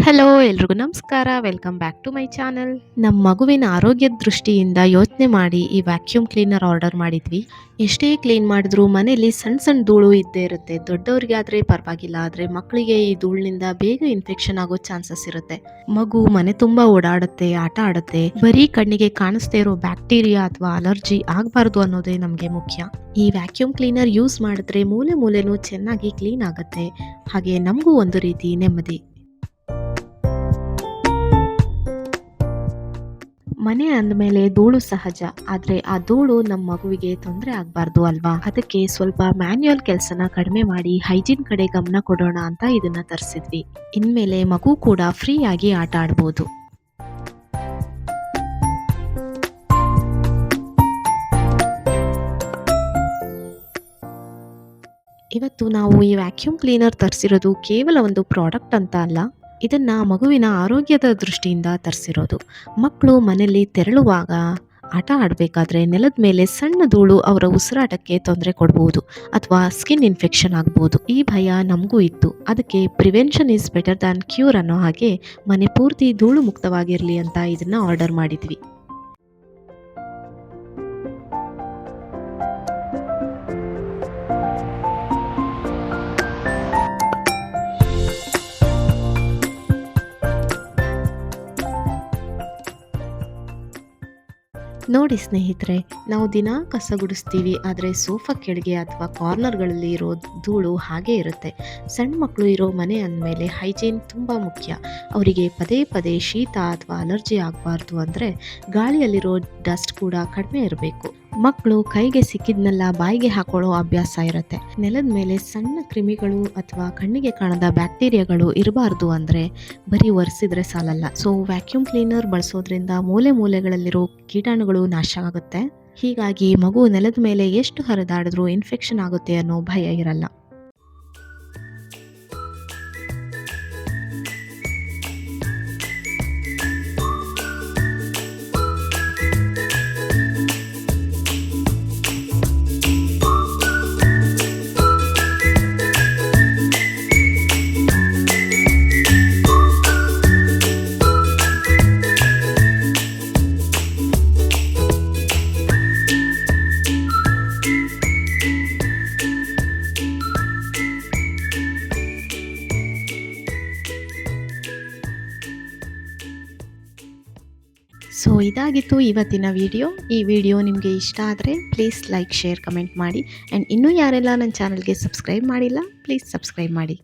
Hello ಎಲ್ರಿಗೂ ನಮಸ್ಕಾರ. Welcome back to my channel. ನಮ್ಮ ಮಗುವಿನ ಆರೋಗ್ಯದ ದೃಷ್ಟಿಯಿಂದ ಯೋಚನೆ ಮಾಡಿ ಈ ವ್ಯಾಕ್ಯೂಮ್ ಕ್ಲೀನರ್ ಆರ್ಡರ್ ಮಾಡಿದ್ವಿ. ಎಷ್ಟೇ ಕ್ಲೀನ್ ಮಾಡಿದ್ರೂ ಮನೇಲಿ ಸಣ್ಣ ಸಣ್ಣ ಧೂಳು ಇದ್ದೇ ಇರುತ್ತೆ. ದೊಡ್ಡವರಿಗೆ ಆದರೆ ಪರವಾಗಿಲ್ಲ, ಆದರೆ ಮಕ್ಕಳಿಗೆ ಈ ಧೂಳಿನಿಂದ ಬೇಗ ಇನ್ಫೆಕ್ಷನ್ ಆಗೋ ಚಾನ್ಸಸ್ ಇರುತ್ತೆ. ಮಗು ಮನೆ ತುಂಬ ಓಡಾಡುತ್ತೆ, ಆಟ ಆಡುತ್ತೆ. ಬರೀ ಕಣ್ಣಿಗೆ ಕಾಣಿಸ್ದೇ ಇರೋ ಬ್ಯಾಕ್ಟೀರಿಯಾ ಅಥವಾ ಅಲರ್ಜಿ ಆಗಬಾರ್ದು ಅನ್ನೋದೇ ನಮಗೆ ಮುಖ್ಯ. ಈ ವ್ಯಾಕ್ಯೂಮ್ ಕ್ಲೀನರ್ ಯೂಸ್ ಮಾಡಿದ್ರೆ ಮೂಲೆ ಮೂಲೆನೂ ಚೆನ್ನಾಗಿ ಕ್ಲೀನ್ ಆಗುತ್ತೆ. ಹಾಗೆ ನಮಗೂ ಒಂದು ರೀತಿ ನೆಮ್ಮದಿ. ಮನೆ ಅಂದಮೇಲೆ ಧೂಳು ಸಹಜ, ಆದ್ರೆ ಆ ಧೂಳು ನಮ್ಮ ಮಗುವಿಗೆ ತೊಂದರೆ ಆಗಬಾರ್ದು ಅಲ್ವಾ? ಅದಕ್ಕೆ ಸ್ವಲ್ಪ ಮ್ಯಾನ್ಯುಯಲ್ ಕೆಲಸನ ಕಡಿಮೆ ಮಾಡಿ ಹೈಜೀನ್ ಕಡೆ ಗಮನ ಕೊಡೋಣ ಅಂತ ಇದನ್ನ ತರಿಸಿದ್ವಿ. ಇನ್ಮೇಲೆ ಮಗು ಕೂಡ ಫ್ರೀ ಆಗಿ ಆಟ ಆಡ್ಬೋದು. ಇವತ್ತು ನಾವು ಈ ವ್ಯಾಕ್ಯೂಮ್ ಕ್ಲೀನರ್ ತರಿಸಿರೋದು ಕೇವಲ ಒಂದು ಪ್ರಾಡಕ್ಟ್ ಅಂತ ಅಲ್ಲ, ಇದನ್ನ ಮಗುವಿನ ಆರೋಗ್ಯದ ದೃಷ್ಟಿಯಿಂದ ತರಿಸಿರೋದು. ಮಕ್ಕಳು ಮನೆಯಲ್ಲಿ ತೆರಳುವಾಗ, ಆಟ ಆಡಬೇಕಾದ್ರೆ ನೆಲದ ಮೇಲೆ ಸಣ್ಣ ಧೂಳು ಅವರ ಉಸಿರಾಟಕ್ಕೆ ತೊಂದರೆ ಕೊಡ್ಬೋದು ಅಥವಾ ಸ್ಕಿನ್ ಇನ್ಫೆಕ್ಷನ್ ಆಗ್ಬೋದು. ಈ ಭಯ ನಮಗೂ ಇತ್ತು. ಅದಕ್ಕೆ prevention is better than cure ಅನ್ನೋ ಹಾಗೆ ಮನೆ ಪೂರ್ತಿ ಧೂಳು ಮುಕ್ತವಾಗಿರಲಿ ಅಂತ ಇದನ್ನ ಆರ್ಡರ್ ಮಾಡಿದ್ವಿ. ನೋಡಿ ಸ್ನೇಹಿತರೆ, ನಾವು ದಿನಾ ಕಸ ಗುಡಿಸ್ತೀವಿ, ಆದರೆ ಸೋಫಾ ಕೆಳಗೆ ಅಥವಾ ಕಾರ್ನರ್ಗಳಲ್ಲಿ ಇರೋ ಧೂಳು ಹಾಗೇ ಇರುತ್ತೆ. ಸಣ್ಣ ಮಕ್ಕಳು ಇರೋ ಮನೆ ಅಂದಮೇಲೆ ಹೈಜೀನ್ ತುಂಬ ಮುಖ್ಯ. ಅವರಿಗೆ ಪದೇ ಪದೇ ಶೀತ ಅಥವಾ ಅಲರ್ಜಿ ಆಗಬಾರ್ದು ಅಂದರೆ ಗಾಳಿಯಲ್ಲಿರೋ ಡಸ್ಟ್ ಕೂಡ ಕಡಿಮೆ ಇರಬೇಕು. ಮಕ್ಕಳು ಕೈಗೆ ಸಿಕ್ಕಿದ್ನೆಲ್ಲ ಬಾಯಿಗೆ ಹಾಕೊಳ್ಳೋ ಅಭ್ಯಾಸ ಇರುತ್ತೆ. ನೆಲದ ಮೇಲೆ ಸಣ್ಣ ಕ್ರಿಮಿಗಳು ಅಥವಾ ಕಣ್ಣಿಗೆ ಕಾಣದ ಬ್ಯಾಕ್ಟೀರಿಯಾಗಳು ಇರಬಾರ್ದು ಅಂದರೆ ಬರೀ ಒರೆಸಿದ್ರೆ ಸಾಲಲ್ಲ. ಸೊ ವ್ಯಾಕ್ಯೂಮ್ ಕ್ಲೀನರ್ ಬಳಸೋದ್ರಿಂದ ಮೂಲೆ ಮೂಲೆಗಳಲ್ಲಿರೋ ಕೀಟಾಣುಗಳು ನಾಶ ಆಗುತ್ತೆ. ಹೀಗಾಗಿ ಮಗು ನೆಲದ ಮೇಲೆ ಎಷ್ಟು ಹರಿದಾಡಿದ್ರೂ ಇನ್ಫೆಕ್ಷನ್ ಆಗುತ್ತೆ ಅನ್ನೋ ಭಯ ಇರಲ್ಲ. ಸೊ ಇದಾಗಿತ್ತು ಇವತ್ತಿನ ವಿಡಿಯೋ. ಈ ವಿಡಿಯೋ ನಿಮಗೆ ಇಷ್ಟ ಆದರೆ ಪ್ಲೀಸ್ ಲೈಕ್, ಶೇರ್, ಕಮೆಂಟ್ ಮಾಡಿ. ಆ್ಯಂಡ್ ಇನ್ನೂ ಯಾರೆಲ್ಲ ನನ್ನ ಚಾನಲ್ಗೆ ಸಬ್ಸ್ಕ್ರೈಬ್ ಮಾಡಿಲ್ಲ, ಪ್ಲೀಸ್ ಸಬ್ಸ್ಕ್ರೈಬ್ ಮಾಡಿ.